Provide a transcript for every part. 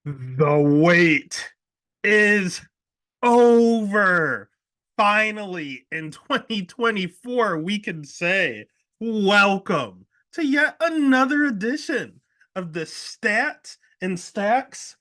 The wait is over. Finally, in 2024, we can say welcome to yet another edition of the Stats and Stacks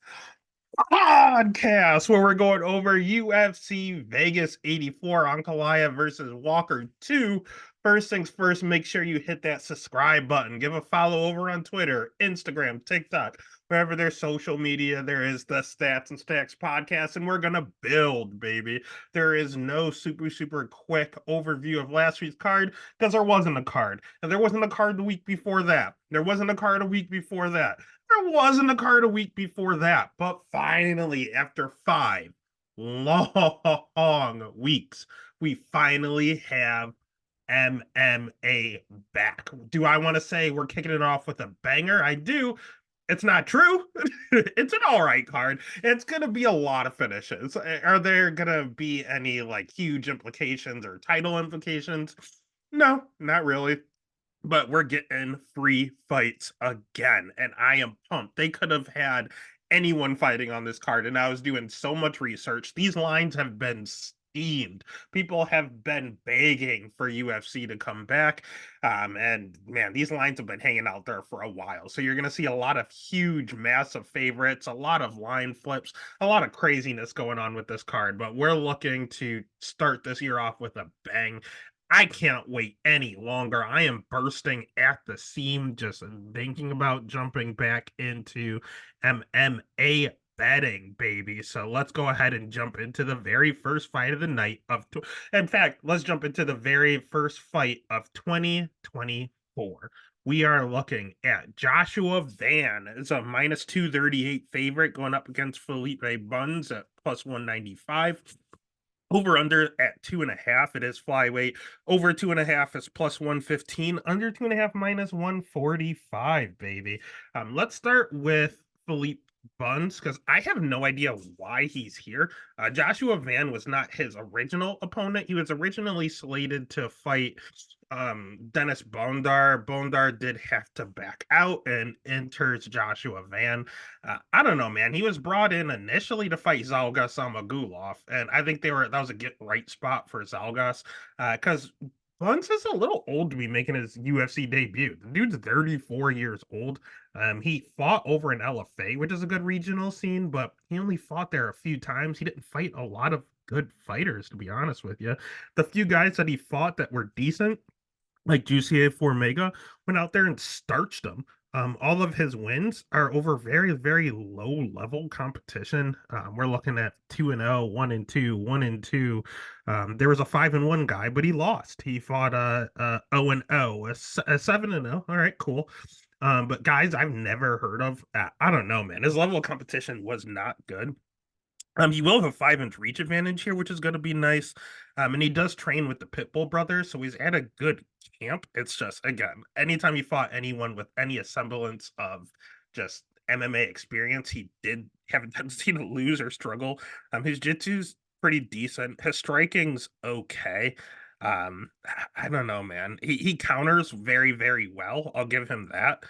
podcast, where we're going over UFC Vegas 84, Ankalaev versus Walker 2. First things first, make sure you hit that subscribe button. Give a follow over on Twitter, Instagram, TikTok, wherever there's social media. There is the Stats and Stacks podcast, and we're going to build, baby. There is no super quick overview of last week's card because there wasn't a card. And there wasn't a card the week before that. There wasn't a card a week before that. There wasn't a card a week before that, but finally, after 5 long weeks, we finally have MMA back. Do I want to say we're kicking it off with a banger? I do. It's not true. It's an all right card. It's going to be a lot of finishes. Are there going to be any like huge implications or title implications? No, not really, but we're getting free fights again, and I am pumped. They could have had anyone fighting on this card, and I was doing so much research. These lines have been steamed. People have been begging for UFC to come back. And man, these lines have been hanging out there for a while. So you're going to see a lot of huge, massive favorites, a lot of line flips, a lot of craziness going on with this card. But we're looking to start this year off with a bang. I can't wait any longer. I am bursting at the seam just thinking about jumping back into MMA betting, baby. So let's go ahead and jump into the very first fight of the night in fact, let's jump into the very first fight of 2024. We are looking at Joshua Van. It's a minus 238 favorite going up against Felipe Buns at plus 195. Over under at 2.5, it is flyweight. Over 2.5 is plus 115. Under 2.5 minus 145, baby. Let's start with Philippe Buns because I have no idea why he's here. Joshua Van was not his original opponent. He was originally slated to fight Dennis Bondar. Bondar did have to back out and enters Joshua Van. I don't know, man. He was brought in initially to fight Zalgas Amagulov, and I think that was a get right spot for Zalgas because Buns is a little old to be making his UFC debut. The dude's 34 years old. He fought over in LFA, which is a good regional scene, but he only fought there a few times. He didn't fight a lot of good fighters, to be honest with you. The few guys that he fought that were decent, like GCA Formega, went out there and starched them. All of his wins are over very low level competition. We're looking at 2-0, 1-2, 1-2. There was a 5-1 guy, but he lost. He fought 0-0, a 7-0. All right, cool. But guys I've never heard of. I don't know, man. His level of competition was not good. He will have a 5-inch reach advantage here, which is going to be nice. And he does train with the Pitbull brothers, so he's at a good camp. It's just, again, anytime he fought anyone with any semblance of just MMA experience, he did have a tendency to lose or struggle. His jitsu's pretty decent. His striking's okay. I don't know, man. He counters very well. I'll give him that.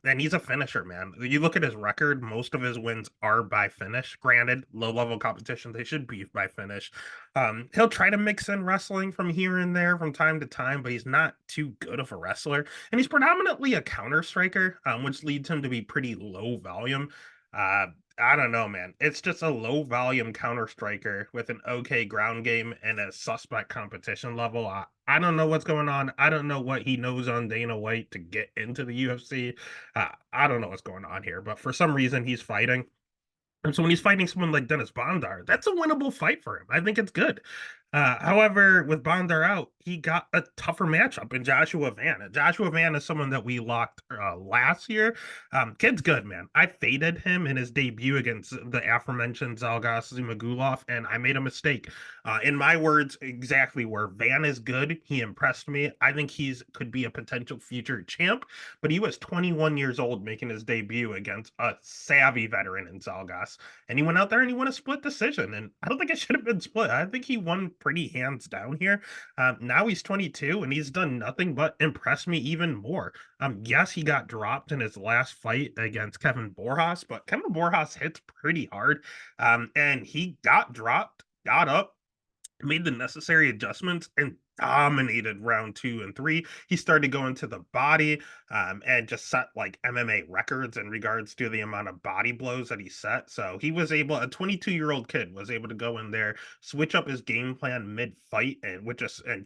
And he's a finisher, man. You look at his record, most of his wins are by finish. Granted, low level competition, they should be by finish. He'll try to mix in wrestling from here and there from time to time, but he's not too good of a wrestler. And he's predominantly a counter striker, which leads him to be pretty low volume. Uh, I don't know, man. It's just a low volume counter striker with an okay ground game and a suspect competition level. I don't know what's going on. I don't know what he knows on Dana White to get into the UFC. I don't know what's going on here, but for some reason he's fighting. And so when he's fighting someone like Dennis Bondar, that's a winnable fight for him. I think it's good. However, with Bondar out, he got a tougher matchup in Joshua Van. Joshua Van is someone that we locked last year. Kid's good, man. I faded him in his debut against the aforementioned Zalgas Zumagulov, and I made a mistake. In my words, exactly where Van is good. He impressed me. I think he's could be a potential future champ, but he was 21 years old making his debut against a savvy veteran in Zalgas. And he went out there and he won a split decision. And I don't think it should have been split. I think he won pretty hands down here. Now he's 22 and he's done nothing but impress me even more. Yes, he got dropped in his last fight against Kevin Borjas, but Kevin Borjas hits pretty hard. And he got dropped, got up, made the necessary adjustments and dominated round 2 and 3. He started going to the body, and just set like MMA records in regards to the amount of body blows that he set. So he was able, a 22-year-old kid was able to go in there, switch up his game plan mid-fight, and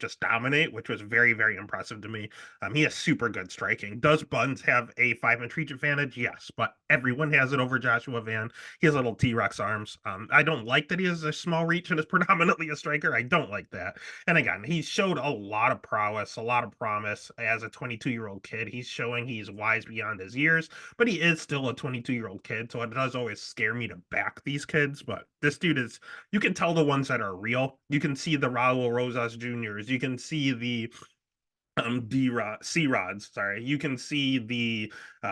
just dominate, which was very, very impressive to me. He has super good striking. Does Buns have a 5-inch reach advantage? Yes, but everyone has it over Joshua Van. He has little T-Rex arms. I don't like that he has a small reach and is predominantly a striker. I don't like that. And again, he showed a lot of prowess, a lot of promise as a 22-year-old kid. He's showing he's wise beyond his years, but he is still a 22-year-old kid. So it does always scare me to back these kids. But this dude is, you can tell the ones that are real. You can see the Raul Rosas Juniors. You can see the D-Rod, C-Rods, sorry. You can see the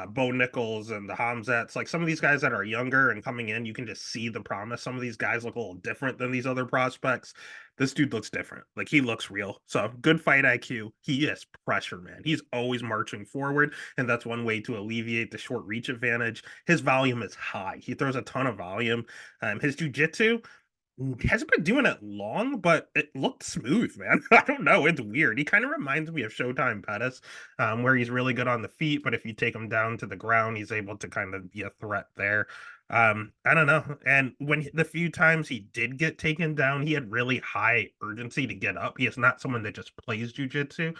Bo Nichols and the Hamzats. Like some of these guys that are younger and coming in, you can just see the promise. Some of these guys look a little different than these other prospects. This dude looks different. Like he looks real. So good fight IQ. He is pressure, man. He's always marching forward, and that's one way to alleviate the short reach advantage. His volume is high. He throws a ton of volume. His jujitsu, hasn't been doing it long, but it looked smooth, man. I don't know. It's weird. He kind of reminds me of Showtime Pettis, where he's really good on the feet, but if you take him down to the ground, he's able to kind of be a threat there. I don't know. And the few times he did get taken down, he had really high urgency to get up. He is not someone that just plays jujitsu.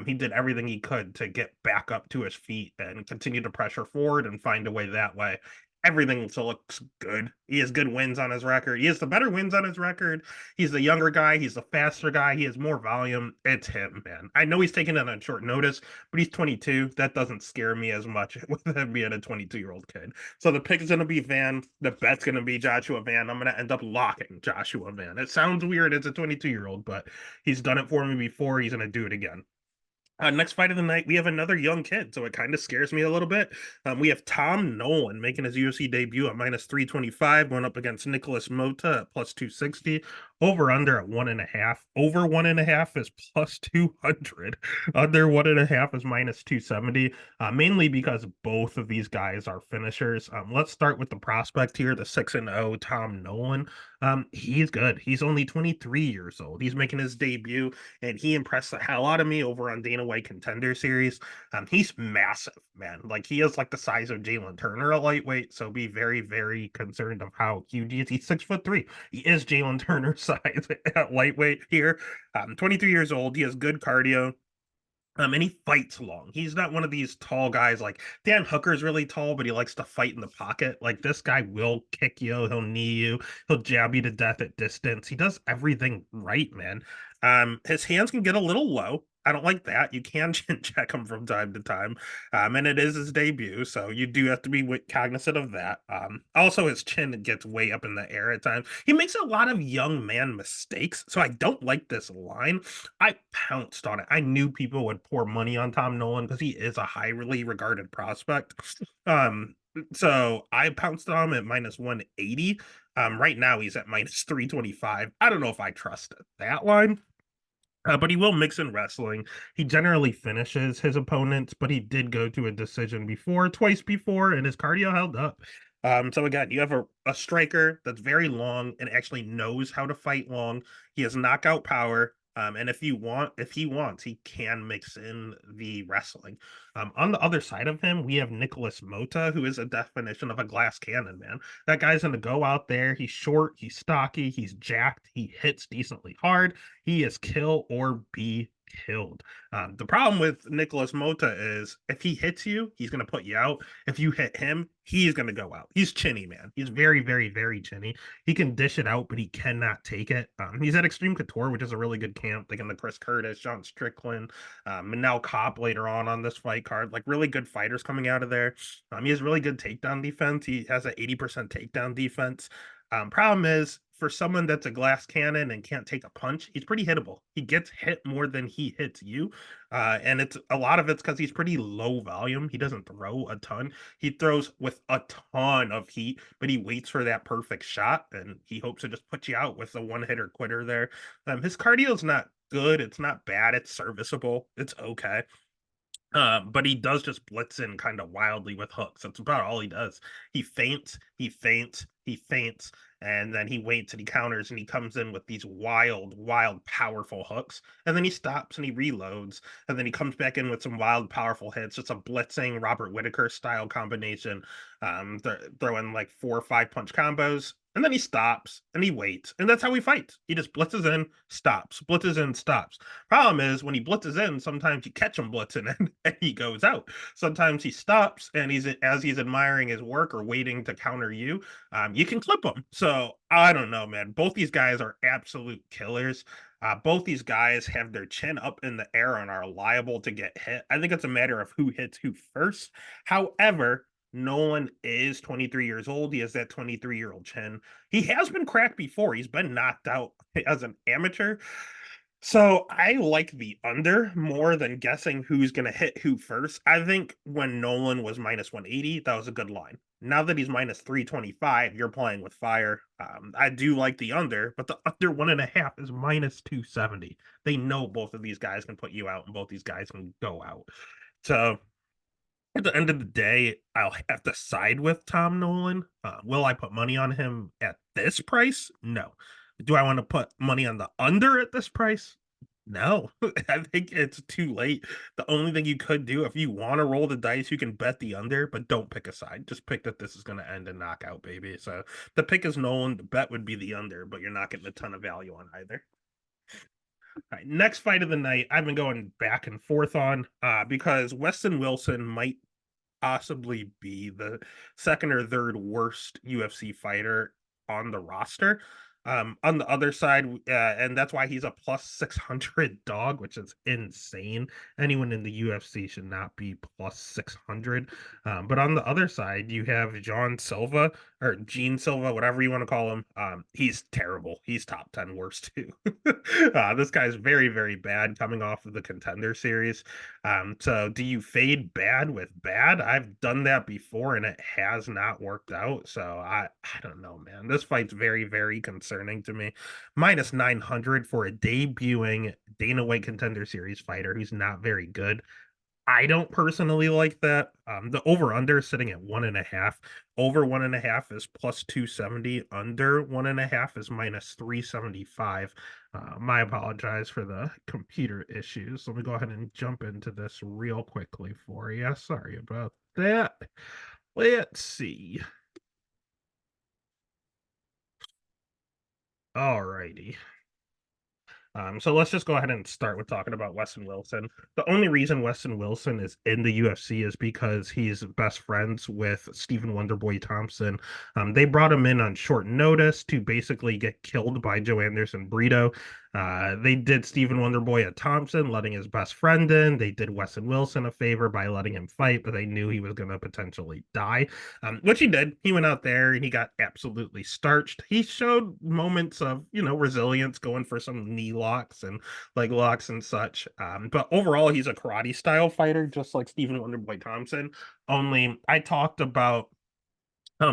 He did everything he could to get back up to his feet and continue to pressure forward and find a way that way. Everything still looks good. He has good wins on his record. He has the better wins on his record. He's the younger guy. He's the faster guy. He has more volume. It's him, man. I know he's taking it on short notice, but he's 22. That doesn't scare me as much with him being a 22-year-old kid. So the pick is going to be Van. The bet's going to be Joshua Van. I'm going to end up locking Joshua Van. It sounds weird as a 22-year-old, but he's done it for me before. He's going to do it again. Next fight of the night, we have another young kid, so it kind of scares me a little bit. We have Tom Nolan making his UFC debut at -325, going up against Nicholas Mota at +260. Over under at 1.5. Over 1.5 is +200. Under 1.5 is -270. Mainly because both of these guys are finishers. Let's start with the prospect here, the 6-0 Tom Nolan. He's good. He's only 23 years old. He's making his debut, and he impressed the hell out of me over on Dana White Contender Series. He's massive, man. Like he is like the size of Jalen Turner, a lightweight. So be very, very concerned of how huge he is. He's 6'3". He is Jalen Turner's size at lightweight here. 23 years old. He has good cardio. And he fights long. He's not one of these tall guys like Dan Hooker's really tall, but he likes to fight in the pocket. Like this guy will kick you, he'll knee you, he'll jab you to death at distance. He does everything right, man. His hands can get a little low. I don't like that. You can chin check him from time to time. And it is his debut, so you do have to be cognizant of that. Also, his chin gets way up in the air at times. He makes a lot of young man mistakes, so I don't like this line. I pounced on it. I knew people would pour money on Tom Nolan because he is a highly regarded prospect. Um, so I pounced on him at -180. Right now he's at -325. I don't know if I trust that line. But he will mix in wrestling. He generally finishes his opponents, but he did go to a decision before, twice before, and his cardio held up. So again, you have a striker that's very long and actually knows how to fight long. He has knockout power. And if he wants, he can mix in the wrestling. On the other side of him, we have Nicholas Mota, who is a definition of a glass cannon, man. That guy's gonna go out there. He's short, he's stocky, he's jacked, he hits decently hard. He is kill or be killed. The problem with Nicholas Mota is if he hits you, he's going to put you out. If you hit him, he's going to go out. He's chinny, man. He's very, very, very chinny. He can dish it out, but he cannot take it. He's at Extreme Couture, which is a really good camp. Thinking the Chris Curtis, John Strickland, Manel Kopp later on this fight card. Like really good fighters coming out of there. He has really good takedown defense. He has an 80% takedown defense. Problem is, for someone that's a glass cannon and can't take a punch, he's pretty hittable. He gets hit more than he hits you. And it's a lot of it's because he's pretty low volume. He doesn't throw a ton. He throws with a ton of heat, but he waits for that perfect shot and he hopes to just put you out with a one hitter quitter there. His cardio's not good. It's not bad. It's serviceable. It's okay. But he does just blitz in kind of wildly with hooks. That's about all he does. He feints, he feints, he feints, and then he waits and he counters and he comes in with these wild, wild, powerful hooks. And then he stops and he reloads. And then he comes back in with some wild, powerful hits. It's a blitzing Robert Whitaker style combination. Throwing like 4 or 5 punch combos. And then he stops and he waits. And that's how he fights. He just blitzes in, stops, blitzes in, stops. Problem is, when he blitzes in, sometimes you catch him blitzing in and he goes out. Sometimes he stops and as he's admiring his work or waiting to counter you, you can clip him. So I don't know, man. Both these guys are absolute killers. Both these guys have their chin up in the air and are liable to get hit. I think it's a matter of who hits who first. However, Nolan is 23 years old. He has that 23-year-old chin. He has been cracked before. He's been knocked out as an amateur. So I like the under more than guessing who's going to hit who first. I think when Nolan was minus 180, that was a good line. Now that he's minus 325, you're playing with fire. I do like the under, but the under 1.5 is minus 270. They know both of these guys can put you out and both these guys can go out. So at the end of the day, I'll have to side with Tom Nolan. Will I put money on him at this price? No. Do I want to put money on the under at this price? No. I think it's too late. The only thing you could do, if you want to roll the dice, you can bet the under, but don't pick a side. Just pick that this is going to end in knockout, baby. So the pick is Nolan. The bet would be the under, but you're not getting a ton of value on either. All right, next fight of the night, I've been going back and forth on because Weston Wilson might possibly be the second or third worst UFC fighter on the roster. On the other side, and that's why he's a plus 600 dog, which is insane. Anyone in the UFC should not be plus 600. But on the other side, you have John Silva or Gene Silva, whatever you want to call him. He's terrible. He's top 10 worst too. This guy's very, very bad coming off of the Contender Series. So do you fade bad with bad? I've done that before and it has not worked out. So I don't know, man. This fight's very, very concerning to me. Minus 900 for a debuting Dana White Contender Series fighter who's not very good. I don't personally like that. The over-under is sitting at 1.5. Over 1.5 is plus 270. Under 1.5 is minus 375. My apologize for the computer issues. Let me go ahead and jump into this real quickly for you. Sorry about that. Let's see. All righty. So let's just go ahead and start with talking about Weston Wilson. The only reason Weston Wilson is in the UFC is because he's best friends with Stephen Wonderboy Thompson. They brought him in on short notice to basically get killed by Joe Anderson Brito. They did Stephen Wonderboy at Thompson, letting his best friend in. They did Weston Wilson a favor by letting him fight, but they knew he was going to potentially die, which he did. He went out there and he got absolutely starched. He showed moments of, resilience, going for some knee locks and leg locks and such. But overall, he's a karate style fighter, just like Stephen Wonderboy Thompson. Only I talked about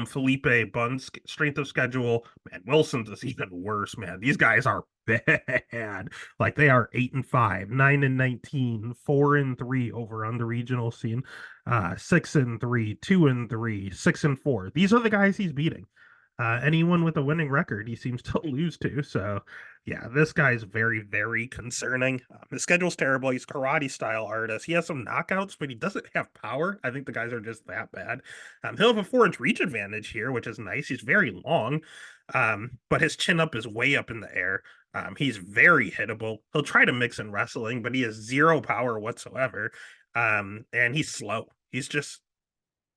Felipe Bun's strength of schedule. Man, Wilson's is even worse, man. These guys are bad. Like they are 8-5, 9-19, 4-3 over on the regional scene, 6-3, 2-3, 6-4. These are the guys he's beating. Anyone with a winning record, he seems to lose to. So, yeah, this guy's very, very concerning. His schedule's terrible. He's karate style artist. He has some knockouts, but he doesn't have power. I think the guys are just that bad. He'll have a 4-inch reach advantage here, which is nice. He's very long, but his chin up is way up in the air. He's very hittable. He'll try to mix in wrestling, but he has zero power whatsoever. And he's slow. He's just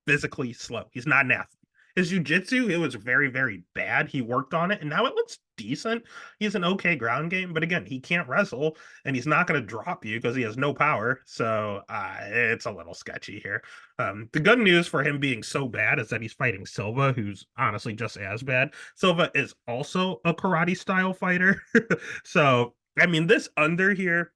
physically slow. He's not an athlete. His jiu-jitsu, it was very, very bad. He worked on it, and now it looks decent. He has an okay ground game, but again, he can't wrestle, and he's not going to drop you because he has no power. So it's a little sketchy here. The good news for him being so bad is that he's fighting Silva, who's honestly just as bad. Silva is also a karate style fighter. So, I mean, this under here,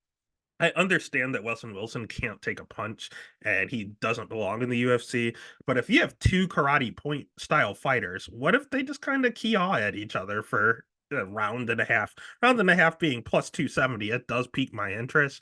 I understand that Wilson can't take a punch and he doesn't belong in the UFC. But if you have two karate point style fighters, what if they just kind of key awe at each other for a round and a half? Round and a half being plus 270, it does pique my interest.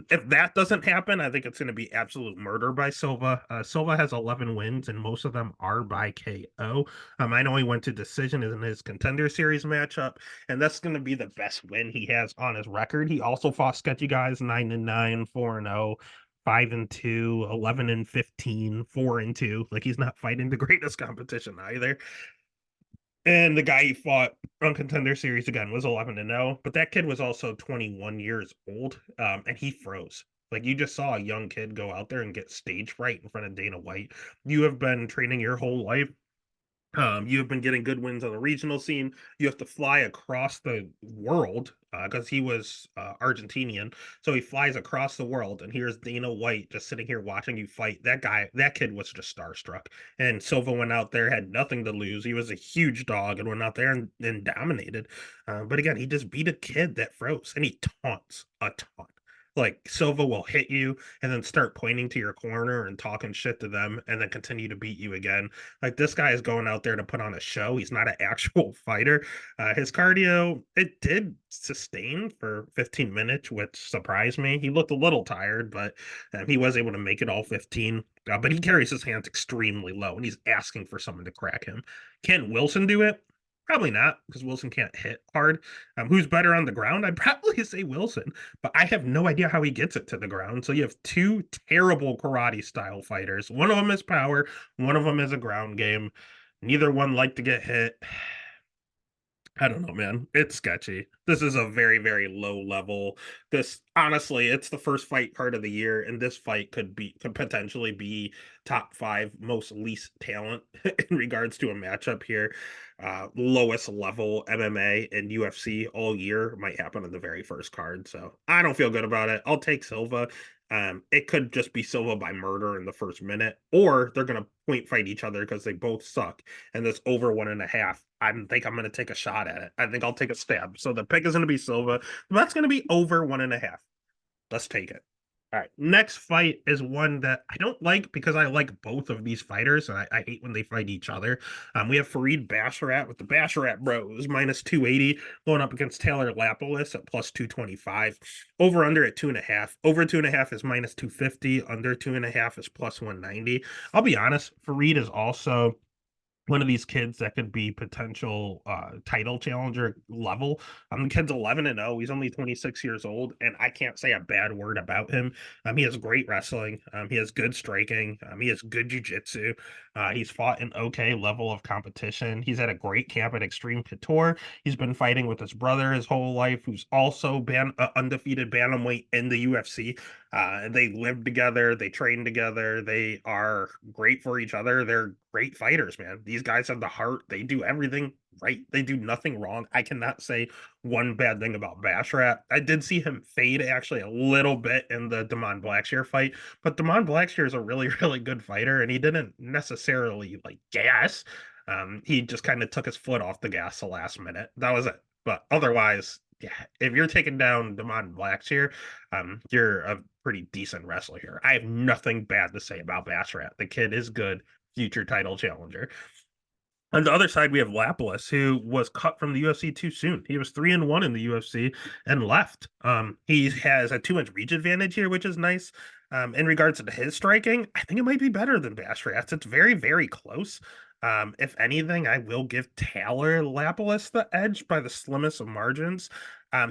If that doesn't happen, I think it's going to be absolute murder by Silva. Silva has 11 wins, and most of them are by KO. I know he went to decision in his contender series matchup, and that's going to be the best win he has on his record. He also fought sketchy guys 9-9, 4-0. 5-2, 11-15, 4-2. Like he's not fighting the greatest competition either. And the guy he fought on Contender Series again was 11-0, but that kid was also 21 years old, and he froze. Like you just saw a young kid go out there and get stage fright in front of Dana White. You have been training your whole life. You have been getting good wins on the regional scene. You have to fly across the world because he was Argentinian. So he flies across the world, and here's Dana White just sitting here watching you fight. That kid was just starstruck. And Silva went out there, had nothing to lose. He was a huge dog and went out there and dominated. But again, he just beat a kid that froze, and he taunts a ton. Like Silva will hit you and then start pointing to your corner and talking shit to them and then continue to beat you again. Like this guy is going out there to put on a show. He's not an actual fighter. His cardio, it did sustain for 15 minutes, which surprised me. He looked a little tired, but he was able to make it all 15. But he carries his hands extremely low and he's asking for someone to crack him. Can Wilson do it? Probably not, because Wilson can't hit hard. Who's better on the ground? I'd probably say Wilson, but I have no idea how he gets it to the ground. So you have two terrible karate style fighters. One of them is power, one of them is a ground game. Neither one like to get hit. I don't know, man. It's sketchy. This is a very, very low level. This honestly, it's the first fight card of the year, and this fight could potentially be top five most least talent in regards to a matchup here. Lowest level MMA and UFC all year might happen in the very first card. So I don't feel good about it. I'll take Silva. It could just be Silva by murder in the first minute, or they're gonna point fight each other because they both suck. And this over 1.5, I think I'm gonna take a shot at it. I think I'll take a stab. So the pick is gonna be Silva. That's gonna be over 1.5. Let's take it. All right. Next fight is one that I don't like because I like both of these fighters, and I hate when they fight each other. We have Farid Basharat with the Basharat Bros minus 280 going up against Taylor Lapilus at plus 225. Over under at 2.5. Over 2.5 is minus 250. Under 2.5 is plus 190. I'll be honest, Farid is also one of these kids that could be potential title challenger level. The kid's 11-0. He's only 26 years old, and I can't say a bad word about him. He has great wrestling. He has good striking. He has good jiu-jitsu. He's fought an okay level of competition. He's had a great camp at Extreme Couture. He's been fighting with his brother his whole life, who's also been undefeated bantamweight in the UFC. They live together, they train together, they are great for each other. They're great fighters, man. These guys have the heart, they do everything right, they do nothing wrong. I cannot say one bad thing about Bashrat. I did see him fade actually a little bit in the Damon Blackshear fight, but Damon Blackshear is a really, really good fighter, and he didn't necessarily like gas. He just kind of took his foot off the gas the last minute. That was it. But otherwise, yeah, if you're taking down Damon Blackshear, you're a pretty decent wrestler here. I have nothing bad to say about Basharat. The kid is good, future title challenger. On the other side, we have Lapilus, who was cut from the UFC too soon. He was 3-1 in the UFC and left. He has a 2-inch reach advantage here, which is nice. In regards to his striking, I think it might be better than Basharat's. It's very, very close. If anything, I will give Taylor Lapilus the edge by the slimmest of margins.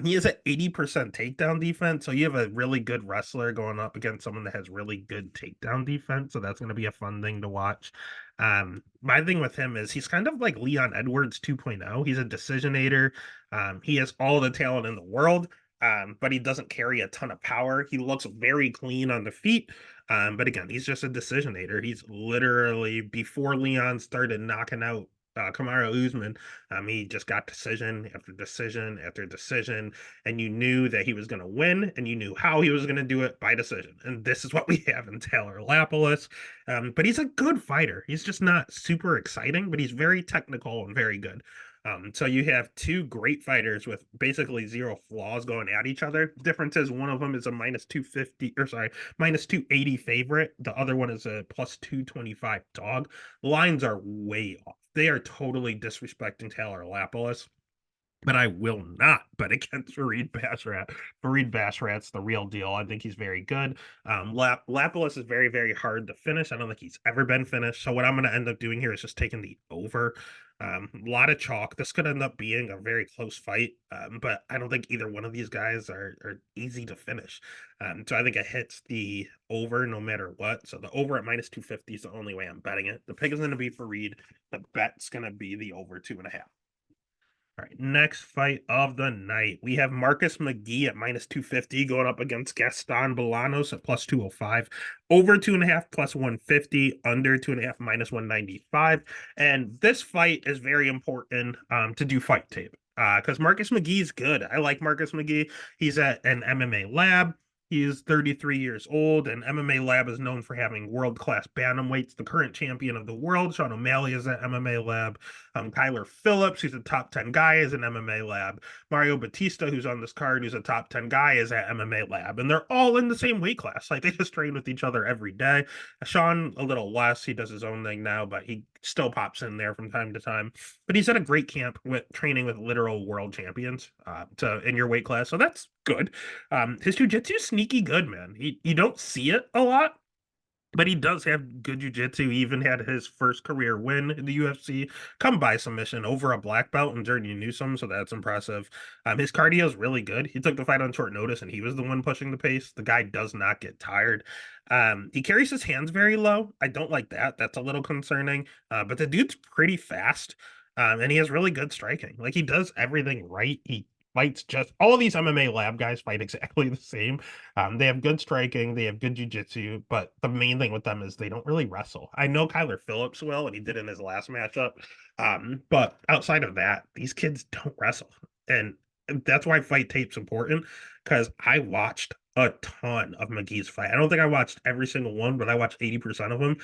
He is at 80% takedown defense, so you have a really good wrestler going up against someone that has really good takedown defense, so that's going to be a fun thing to watch. My thing with him is he's kind of like Leon Edwards 2.0. He's a decisionator. He has all the talent in the world, but he doesn't carry a ton of power. He looks very clean on the feet. But again, he's just a decisionator. He's literally, before Leon started knocking out Kamaru Usman, he just got decision after decision after decision, and you knew that he was going to win, and you knew how he was going to do it, by decision. And this is what we have in Taylor Lapilus. But he's a good fighter. He's just not super exciting, but he's very technical and very good. So you have two great fighters with basically zero flaws going at each other. Difference is one of them is a minus 250, or sorry, minus 280 favorite. The other one is a plus 225 dog. The lines are way off. They are totally disrespecting Taylor Lapilus, but I will not bet against Fareed Basharat. Fareed Basharat's the real deal. I think he's very good. Lapilus is very, very hard to finish. I don't think he's ever been finished. So what I'm going to end up doing here is just taking the over. A lot of chalk. This could end up being a very close fight, but I don't think either one of these guys are easy to finish. So I think it hits the over no matter what. So the over at minus 250 is the only way I'm betting it. The pick is going to be Fareed. The bet's going to be the over 2.5. All right, next fight of the night. We have Marcus McGee at minus 250 going up against Gaston Bolanos at plus 205. Over 2.5 plus 150, under 2.5 minus 195. And this fight is very important to do fight tape because Marcus McGee is good. I like Marcus McGee. He's at an MMA lab. He is 33 years old, and MMA Lab is known for having world-class bantamweights. The current champion of the world, Sean O'Malley, is at MMA Lab. Kyler Phillips, who's a top 10 guy, is an MMA Lab. Mario Batista, who's on this card, who's a top 10 guy, is at MMA Lab. And they're all in the same weight class. Like, they just train with each other every day. Sean, a little less. He does his own thing now, but he still pops in there from time to time. But he's at a great camp with training with literal world champions in your weight class. So that's good. His jiu-jitsu is sneaky good, man. You don't see it a lot, but he does have good jiu-jitsu. He even had his first career win in the UFC come by submission over a black belt in Jordan Newsom, so that's impressive. His cardio is really good. He took the fight on short notice, and he was the one pushing the pace. The guy does not get tired. He carries his hands very low. I don't like that. That's a little concerning. But the dude's pretty fast, and he has really good striking. Like, he does everything right. He fights just all of these MMA lab guys fight exactly the same. They have good striking, they have good jiu-jitsu, but the main thing with them is they don't really wrestle. I know Kyler Phillips will, and he did in his last matchup. But outside of that, these kids don't wrestle. And that's why fight tape's important, because I watched a ton of McGee's fight. I don't think I watched every single one, but I watched 80% of them.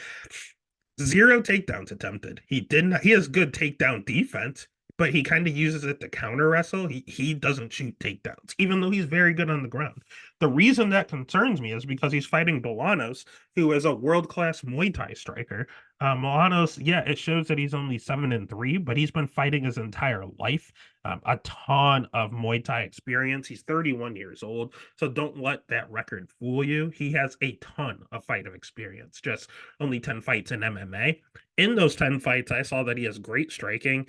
Zero takedowns attempted. He has good takedown defense, but he kind of uses it to counter wrestle. He doesn't shoot takedowns, even though he's very good on the ground. The reason that concerns me is because he's fighting Bolanos, who is a world-class Muay Thai striker. Bolanos, yeah, it shows that he's only 7-3, but he's been fighting his entire life. A ton of Muay Thai experience. He's 31 years old, so don't let that record fool you. He has a ton of fight of experience, just only 10 fights in MMA. In those 10 fights, I saw that he has great striking.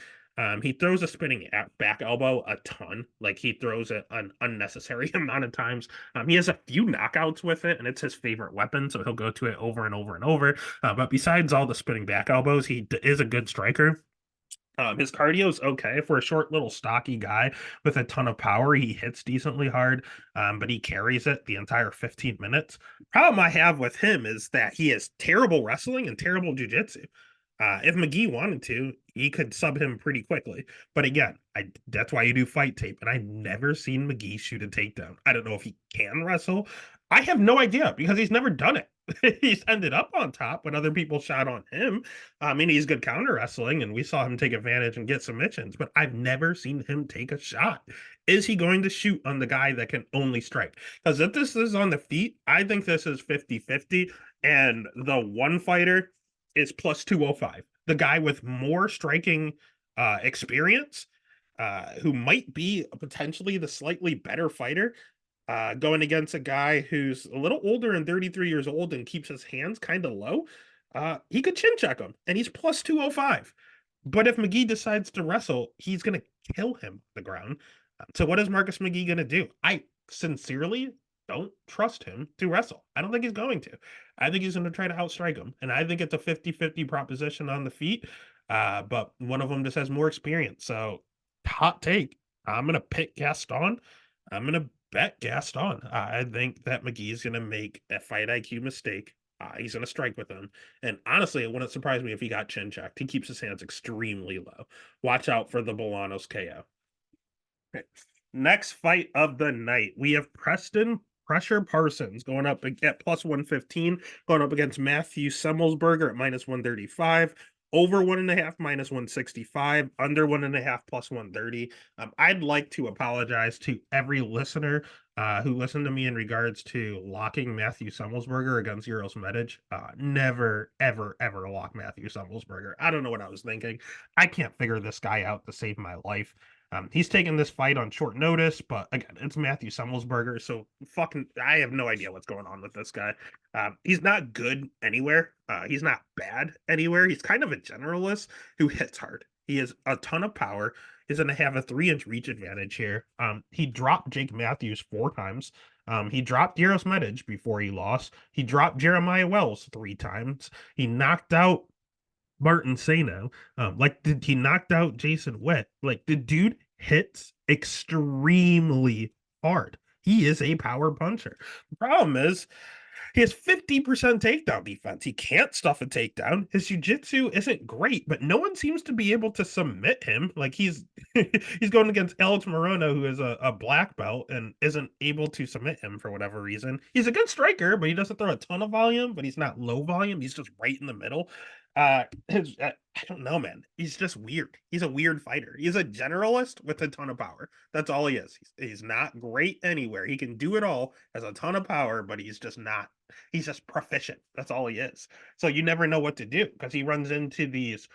He throws a spinning back elbow a ton. Like, he throws it an unnecessary amount of times. He has a few knockouts with it, and it's his favorite weapon, so he'll go to it over and over and over. But besides all the spinning back elbows, he is a good striker. His cardio is okay for a short, little, stocky guy with a ton of power. He hits decently hard, but he carries it the entire 15 minutes. Problem I have with him is that he has terrible wrestling and terrible jiu-jitsu. If McGee wanted to, he could sub him pretty quickly. But again, that's why you do fight tape. And I've never seen McGee shoot a takedown. I don't know if he can wrestle. I have no idea because he's never done it. He's ended up on top when other people shot on him. I mean, he's good counter wrestling, and we saw him take advantage and get submissions, but I've never seen him take a shot. Is he going to shoot on the guy that can only strike? Because if this is on the feet, I think this is 50-50, and the one fighter is plus 205. The guy with more striking experience, who might be potentially the slightly better fighter, going against a guy who's a little older and 33 years old and keeps his hands kind of low, he could chin check him, and he's plus 205. But if McGee decides to wrestle, he's going to kill him on the ground. So what is Marcus McGee going to do? I sincerely don't trust him to wrestle. I don't think he's going to. I think he's going to try to outstrike him. And I think it's a 50-50 proposition on the feet. But one of them just has more experience. So, hot take. I'm going to pick Gaston. I'm going to bet Gaston. I think that McGee's going to make a fight IQ mistake He's going to strike with him. And honestly, it wouldn't surprise me if he got chin checked. He keeps his hands extremely low. Watch out for the Bolanos KO. Okay. Next fight of the night, we have Preston Pressure Parsons going up at plus 115, going up against Matthew Semmelsberger at minus 135. Over 1.5 minus 165, under 1.5 plus 130. I'd like to apologize to every listener who listened to me in regards to locking Matthew Semmelsberger against Euros Medic. Never, ever, ever lock Matthew Semmelsberger. I don't know what I was thinking. I can't figure this guy out to save my life. He's taking this fight on short notice, but again, it's Matthew Semmelsberger, so fucking, I have no idea what's going on with this guy. He's not good anywhere. He's not bad anywhere. He's kind of a generalist who hits hard. He has a ton of power. He's going to have a 3-inch reach advantage here. He dropped Jake Matthews 4 times. He dropped Jaros Medic before he lost. He dropped Jeremiah Wells 3 times. He knocked out Martin Sano. He knocked out Jason Witt. Like, the dude hits extremely hard. He is a power puncher. The problem is he has 50% takedown defense. He can't stuff a takedown. His jiu-jitsu isn't great, but no one seems to be able to submit him. Like, he's he's going against Alex Morono, who is a black belt, and isn't able to submit him for whatever reason. He's a good striker, but he doesn't throw a ton of volume, but he's not low volume. He's just right in the middle. I don't know, man. He's just weird. He's a weird fighter. He's a generalist with a ton of power. That's all he is. He's not great anywhere. He can do it all, has a ton of power, but he's just not. He's just proficient. That's all he is. So you never know what to do because he runs into these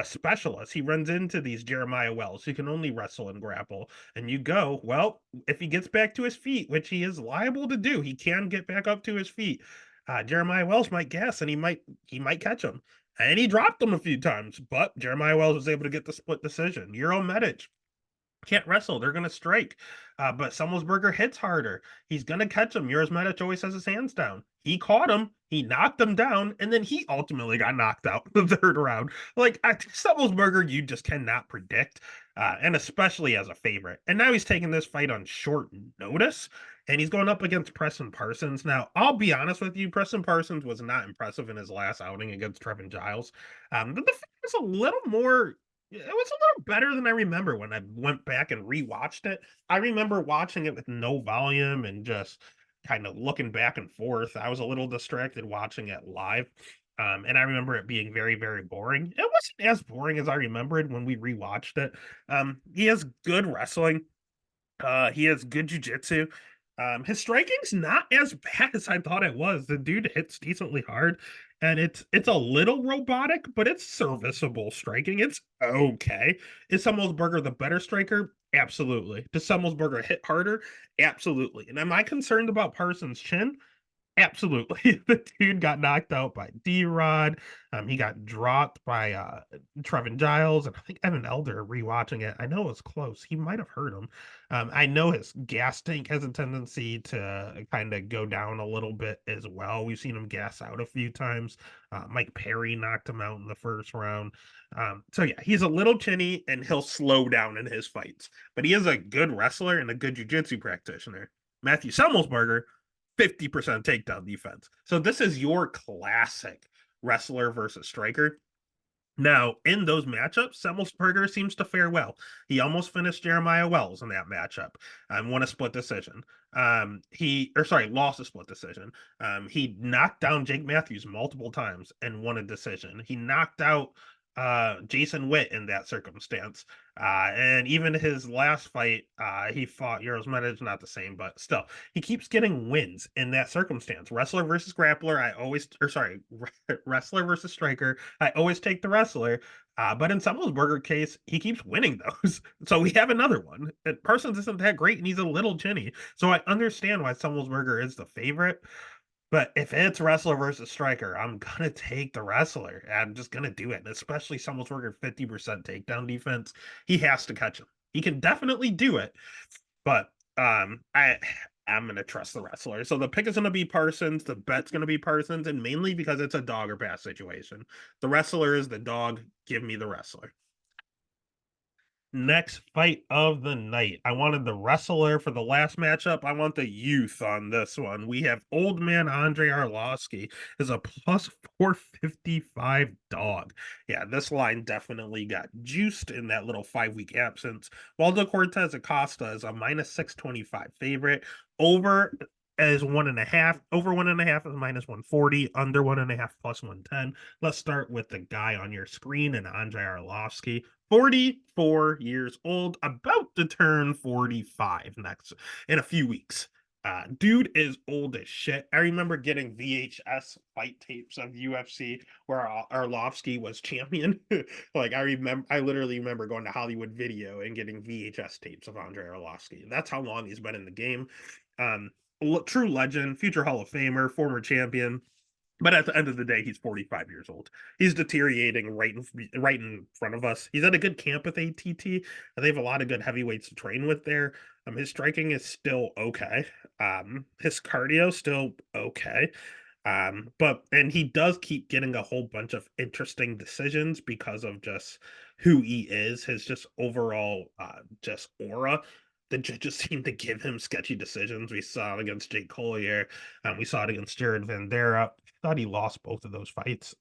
specialists. He runs into these Jeremiah Wells who can only wrestle and grapple. And you go, well, if he gets back to his feet, which he is liable to do, he can get back up to his feet. Jeremiah Wells might guess, and he might catch him. And he dropped him a few times, but Jeremiah Wells was able to get the split decision. Euro Medic can't wrestle. They're going to strike. But Semmelsberger hits harder. He's going to catch him. Euros Medic always has his hands down. He caught him. He knocked him down. And then he ultimately got knocked out in the 3rd round. Like, Semmelsberger, you just cannot predict. And especially as a favorite. And now he's taking this fight on short notice. And he's going up against Preston Parsons. Now, I'll be honest with you, Preston Parsons was not impressive in his last outing against Trevin Giles. But the fight was a little more, it was a little better than I remember when I went back and rewatched it. I remember watching it with no volume and just kind of looking back and forth. I was a little distracted watching it live. And I remember it being very, very boring. It wasn't as boring as I remembered when we rewatched it. He has good wrestling. He has good jujitsu. His striking's not as bad as I thought it was. The dude hits decently hard, and it's a little robotic, but it's serviceable striking. It's okay. Is Semmelsberger the better striker? Absolutely. Does Semmelsberger hit harder? Absolutely. And am I concerned about Parsons' chin? Absolutely. The dude got knocked out by D-Rod. He got dropped by Trevin Giles, and I think Evan Elder rewatching it. I know it was close. He might have hurt him. I know his gas tank has a tendency to kind of go down a little bit as well. We've seen him gas out a few times. Mike Perry knocked him out in the 1st round. So yeah, he's a little chinny and he'll slow down in his fights, but he is a good wrestler and a good jiu-jitsu practitioner. Matthew Semmelsberger, 50% takedown defense. So this is your classic wrestler versus striker. Now, in those matchups, Semmelsberger seems to fare well. He almost finished Jeremiah Wells in that matchup and won a split decision. Lost a split decision. He knocked down Jake Matthews multiple times and won a decision. He knocked out Jason Witt in that circumstance. And even his last fight, he fought Euros Medic, not the same, but still, he keeps getting wins in that circumstance. Wrestler versus grappler, wrestler versus striker, I always take the wrestler. But in Semmelsberger case, he keeps winning those. So we have another one. Parsons isn't that great, and he's a little chinny. So I understand why Semmelsberger is the favorite. But if it's wrestler versus striker, I'm gonna take the wrestler. I'm just gonna do it. And especially someone's working 50% takedown defense. He has to catch him. He can definitely do it, but I'm gonna trust the wrestler. So the pick is gonna be Parsons, the bet's gonna be Parsons, and mainly because it's a dog or pass situation. The wrestler is the dog. Give me the wrestler. Next fight of the night. I wanted the wrestler for the last matchup. I want the youth on this one. We have old man Andre Arlovsky is a plus 455 dog. Yeah, this line definitely got juiced in that little 5 week absence. Waldo Cortez Acosta is a minus 625 favorite. Over as 1.5. Over 1.5 is minus 140. Under 1.5 plus 110. Let's start with the guy on your screen and Andre Arlovsky. 44 years old, about to turn 45 next in a few weeks. Dude is old as shit. I remember getting VHS fight tapes of UFC where Arlovsky was champion. Like I literally remember going to Hollywood Video and getting VHS tapes of Andre Arlovsky. That's how long he's been in the game. Um, True legend, future Hall of Famer, former champion. But at the end of the day, he's 45 years old. He's deteriorating right in front of us. He's at a good camp with ATT. They have a lot of good heavyweights to train with there. His striking is still okay. His cardio still okay. But and he does keep getting a whole bunch of interesting decisions because of just who he is, his just overall just aura. The judges seem to give him sketchy decisions. We saw it against Jake Collier. We saw it against Jared Vandera. Thought he lost both of those fights.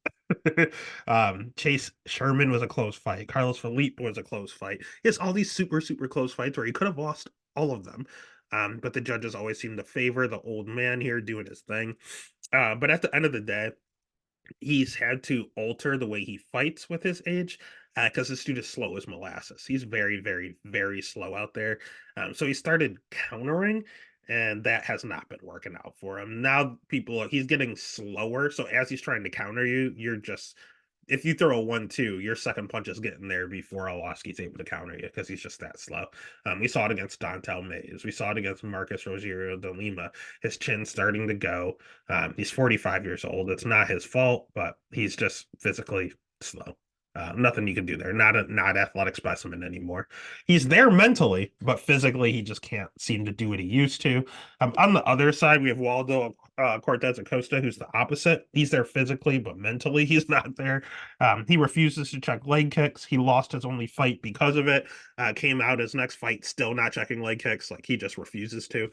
Chase Sherman was a close fight. Carlos Felipe was a close fight. It's all these super close fights where he could have lost all of them. But the judges always seem to favor the old man here doing his thing. But at the end of the day, he's had to alter the way he fights with his age because this dude is slow as molasses. He's very slow out there. So he started countering, and that has not been working out for him. Now he's getting slower. So as he's trying to counter you, you're just if you throw a 1-2, your second punch is getting there before Arlovsky's able to counter you because he's just that slow. We saw it against Dontel Mays. We saw it against Marcus Rogerio de Lima. His chin's starting to go. He's 45 years old. It's not his fault, but he's just physically slow. Nothing you can do there. Not athletic specimen anymore. He's there mentally, but physically he just can't seem to do what he used to. On the other side, we have Waldo Cortez Acosta, who's the opposite. He's there physically, but mentally he's not there. He refuses to check leg kicks. He lost his only fight because of it. Came out his next fight still not checking leg kicks. Like he just refuses to.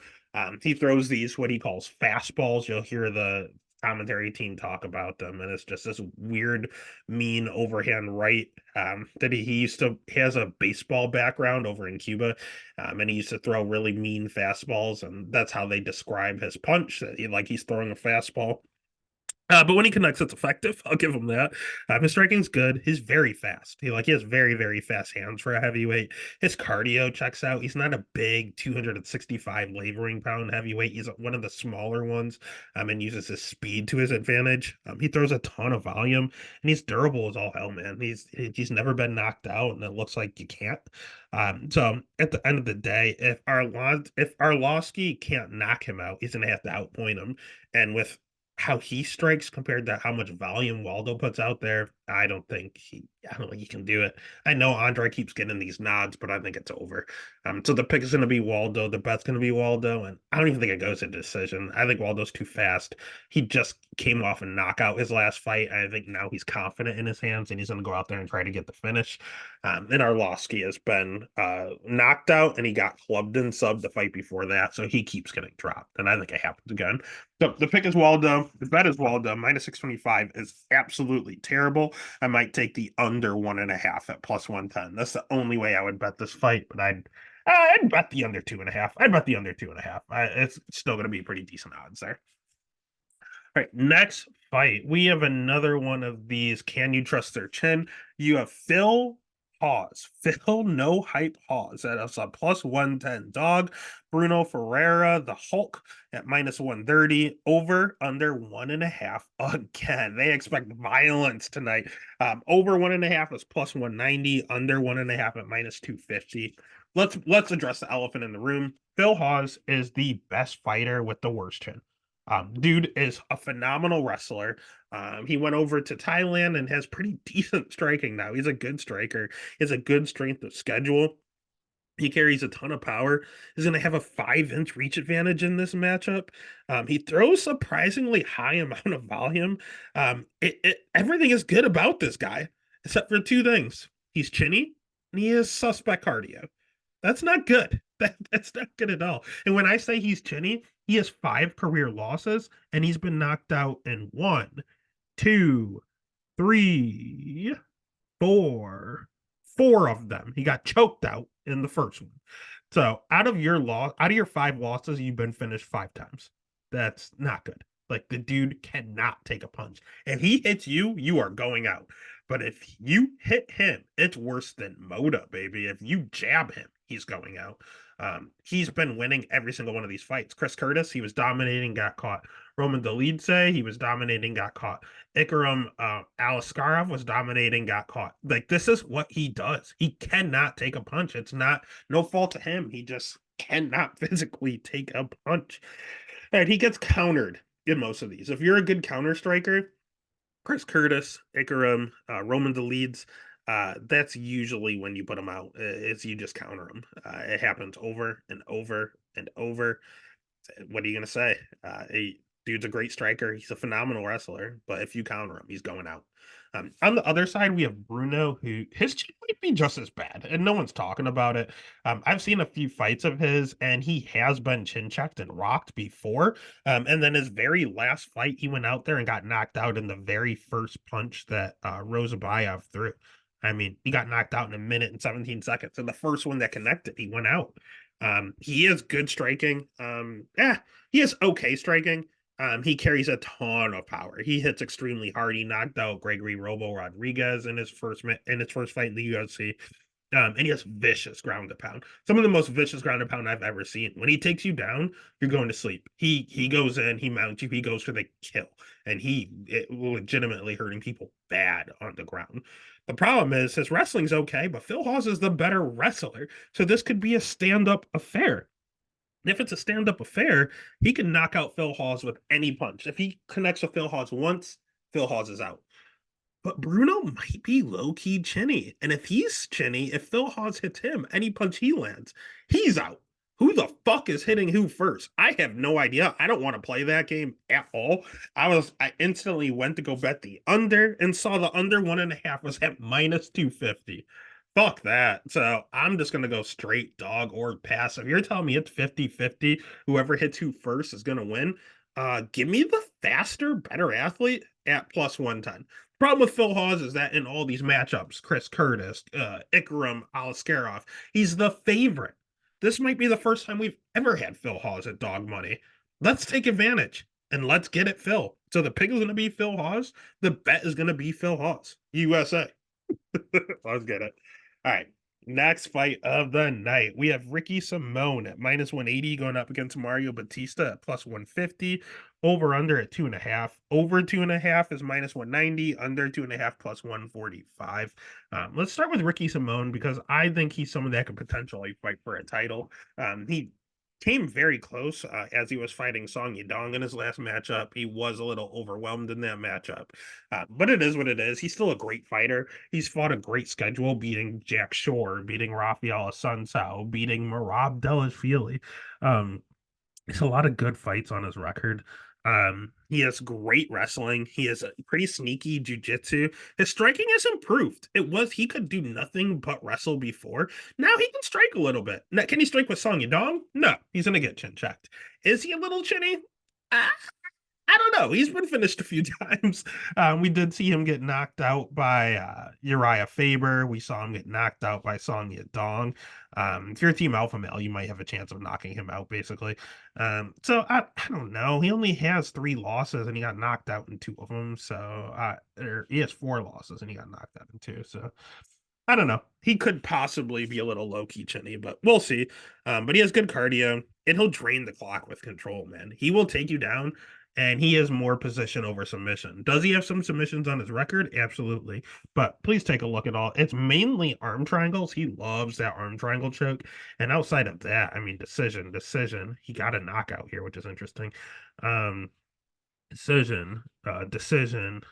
He throws these what he calls fastballs. You'll hear the commentary team talk about them, and it's just this weird, mean overhand right that he has a baseball background over in Cuba, and he used to throw really mean fastballs, and that's how they describe his punch. Like he's throwing a fastball. But when he connects, it's effective. I'll give him that. His striking's good. He's very fast. He has very fast hands for a heavyweight. His cardio checks out. He's not a big 265 laboring pound heavyweight. He's one of the smaller ones, and uses his speed to his advantage. He throws a ton of volume, and he's durable as all hell, man. He's never been knocked out, and it looks like you can't. So at the end of the day, if Arlovsky can't knock him out, he's gonna have to outpoint him, and with how he strikes compared to how much volume Waldo puts out there, I don't think he can do it. I know Andre keeps getting these nods, but I think it's over. So the pick is going to be Waldo. The bet's going to be Waldo, and I don't even think it goes to decision. I think Waldo's too fast. He just came off a knockout his last fight. I think now he's confident in his hands, and he's going to go out there and try to get the finish. And Arlovsky has been knocked out, and he got clubbed and subbed the fight before that, so he keeps getting dropped, and I think it happens again. So the pick is Waldo. The bet is Waldo. Minus 625 is absolutely terrible. I might take the under 1.5 at plus 110. That's the only way I would bet this fight, but I'd bet the under 2.5. I'd bet the under 2.5. It's still going to be pretty decent odds there. All right, next fight. We have another one of these. Can you trust their chin? You have Phil no hype Hawes at us a plus 110 dog. Bruno Ferreira, the Hulk at minus 130. Over under 1.5 again. They expect violence tonight. Over 1.5 is plus 190. Under 1.5 at minus 250. Let's address the elephant in the room. Phil Hawes is the best fighter with the worst chin. Dude is a phenomenal wrestler. He went over to Thailand and has pretty decent striking now. He's a good striker. He has a good strength of schedule. He carries a ton of power. He's going to have a 5-inch reach advantage in this matchup. He throws surprisingly high amount of volume. Everything is good about this guy, except for two things. He's chinny and he has suspect cardio. That's not good. That's not good at all. And when I say he's chinny, he has 5 career losses, and he's been knocked out in one, two, three, four of them. He got choked out in the first one. So out of your 5 losses, you've been finished 5 times. That's not good. Like the dude cannot take a punch. If he hits you, you are going out. But if you hit him, it's worse than Moda, baby. If you jab him, he's going out. He's been winning every single one of these fights. Chris Curtis, he was dominating, got caught. Roman Dolidze, he was dominating, got caught. Ikaram Alaskarov was dominating, got caught. Like this is what he does. He cannot take a punch. It's not no fault to him. He just cannot physically take a punch. And he gets countered in most of these. If you're a good counter striker, Chris Curtis, Ikaram, Roman Dolidze, that's usually when you put them out. It's you just counter them. It happens over and over and over. What are you gonna say? Dude's a great striker. He's a phenomenal wrestler, but if you counter him, he's going out. On the other side, we have Bruno, who his chin might be just as bad, and no one's talking about it. I've seen a few fights of his, and he has been chin checked and rocked before. And then his very last fight, he went out there and got knocked out in the very first punch that Rozabayev threw. I mean, he got knocked out in a minute and 17 seconds. And the first one that connected, he went out. He is good striking. Yeah, he is okay striking. He carries a ton of power. He hits extremely hard. He knocked out Gregory Robo Rodriguez in his first fight in the UFC. And he has vicious ground to pound. Some of the most vicious ground to pound I've ever seen. When he takes you down, you're going to sleep. He goes in, he mounts you, he goes for the kill, and legitimately hurting people bad on the ground. The problem is his wrestling's okay, but Phil Hawes is the better wrestler, so this could be a stand-up affair. If it's a stand-up affair, he can knock out Phil Hawes with any punch. If he connects with Phil Hawes once, Phil Hawes is out. But Bruno might be low-key chinny. And if he's chinny, if Phil Hawes hits him, any punch he lands, he's out. Who the fuck is hitting who first? I have no idea. I don't want to play that game at all. I instantly went to go bet the under and saw the under 1.5 was at minus 250. Fuck that. So I'm just going to go straight dog or pass. If you're telling me it's 50-50, whoever hits who first is going to win, give me the faster, better athlete at plus 110. Problem with Phil Hawes is that in all these matchups, Chris Curtis, Ikaram Alaskarov, he's the favorite. This might be the first time we've ever had Phil Hawes at dog money. Let's take advantage and let's get it, Phil. So the pick is going to be Phil Hawes. The bet is going to be Phil Hawes. USA. Let's get it. All right. Next fight of the night, we have Ricky Simone at minus 180 going up against Mario Batista at plus 150. Over under at 2.5. Over 2.5 is minus 190. Under 2.5 plus 145. Let's start with Ricky Simone because I think he's someone that could potentially fight for a title. He came very close as he was fighting Song Yadong in his last matchup. He was a little overwhelmed in that matchup, but it is what it is. He's still a great fighter. He's fought a great schedule, beating Jack Shore, beating Rafael Assunção, beating Merab Dvalishvili. There's a lot of good fights on his record. He has great wrestling. He has a pretty sneaky jujitsu. His striking has improved. He could do nothing but wrestle before. Now he can strike a little bit. Now, can he strike with Song Yadong? No, he's gonna get chin checked. Is he a little chinny? I don't know. He's been finished a few times. We did see him get knocked out by Uriah Faber. We saw him get knocked out by Song Yadong. If you're Team Alpha Male, you might have a chance of knocking him out, basically. So I don't know. He only has 3 losses, and he got knocked out in 2 of them. So he has 4 losses, and he got knocked out in 2. So I don't know. He could possibly be a little low-key chinny, but we'll see. But he has good cardio, and he'll drain the clock with control, man. He will take you down, and he has more position over submission. Does he have some submissions on his record? Absolutely. But please take a look at all. It's mainly arm triangles. He loves that arm triangle choke. And outside of that, I mean, decision. He got a knockout here, which is interesting. Decision. Decision.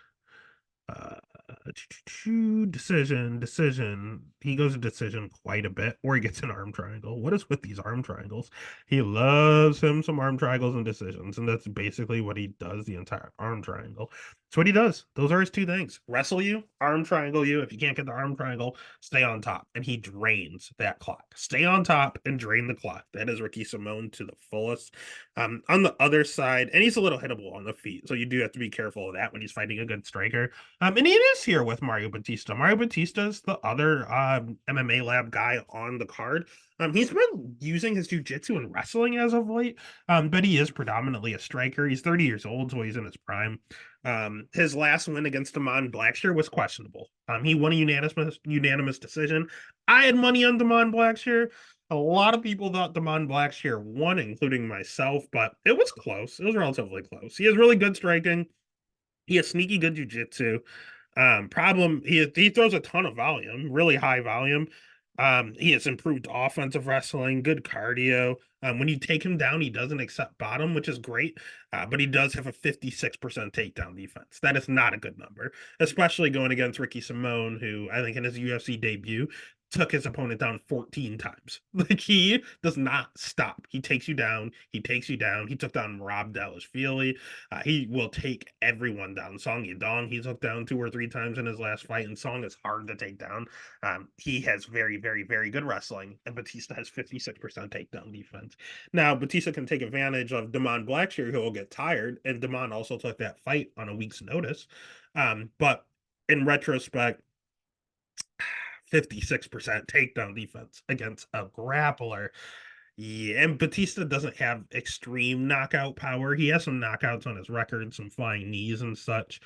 He goes to decision quite a bit, or he gets an arm triangle. What is with these arm triangles? He loves him some arm triangles and decisions, and that's basically what he does the entire arm triangle. That's what he does. Those are his two things. Wrestle you, arm triangle you. If you can't get the arm triangle, stay on top. And he drains that clock. Stay on top and drain the clock. That is Ricky Simone to the fullest. On the other side, and he's a little hittable on the feet. So you do have to be careful of that when he's fighting a good striker. And he is here with Mario Batista. Mario Batista is the other MMA lab guy on the card. He's been using his jiu-jitsu and wrestling as of late, but he is predominantly a striker. He's 30 years old, so he's in his prime. His last win against Damon Blackshear was questionable. He won a unanimous decision. I had money on Damon Blackshear. A lot of people thought Damon Blackshear won, including myself, but it was close. It was relatively close. He has really good striking. He has sneaky good jiu-jitsu. Problem he throws a ton of volume, really high volume. He has improved offensive wrestling, good cardio. When you take him down, he doesn't accept bottom, which is great. But he does have a 56% takedown defense. That is not a good number, especially going against Ricky Simone, who I think in his UFC debut took his opponent down 14 times. Like he does not stop. He takes you down. He takes you down. He took down Rob Dallas-Feely. He will take everyone down. Song Yadong, he's hooked down 2 or 3 times in his last fight, and Song is hard to take down. He has very, very, very good wrestling, and Batista has 56% takedown defense. Now, Batista can take advantage of Damon Blackshear, who will get tired, and Damon also took that fight on a week's notice. But in retrospect, 56% takedown defense against a grappler. Yeah, and Batista doesn't have extreme knockout power. He has some knockouts on his record, some flying knees and such,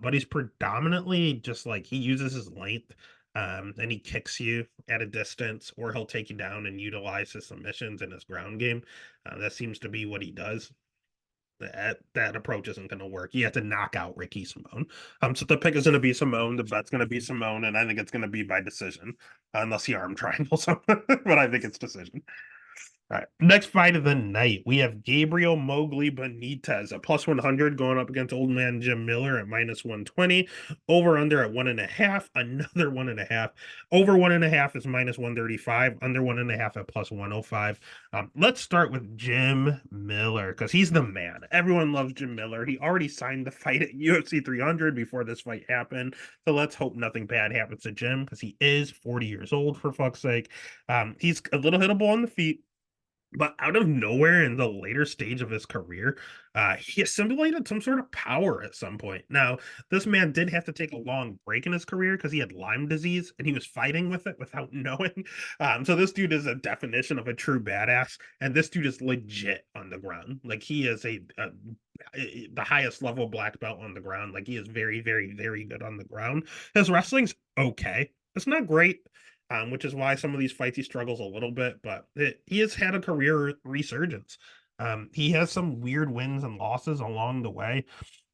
but he's predominantly just like he uses his length, and he kicks you at a distance, or he'll take you down and utilize his submissions and his ground game. That seems to be what he does. That approach isn't going to work. You have to knock out Ricky Simone. So the pick is going to be Simone. The bet's going to be Simone, and I think it's going to be by decision, unless he arm triangles him. But I think it's decision. All right. Next fight of the night, we have Gabriel Mowgli Benitez at plus 100 going up against old man Jim Miller at minus 120. Over under at 1.5. Another 1.5. Over 1.5 is minus 135. Under 1.5 at plus 105. Let's start with Jim Miller because he's the man. Everyone loves Jim Miller. He already signed the fight at UFC 300 before this fight happened. So let's hope nothing bad happens to Jim because he is 40 years old, for fuck's sake. He's a little hittable on the feet. But out of nowhere in the later stage of his career, he assimilated some sort of power at some point. Now, this man did have to take a long break in his career because he had Lyme disease and he was fighting with it without knowing. So this dude is a definition of a true badass, and this dude is legit on the ground. Like he is the highest level black belt on the ground. Like he is very, very, very good on the ground. His wrestling's okay. It's not great. Which is why some of these fights he struggles a little bit, but he has had a career resurgence. He has some weird wins and losses along the way,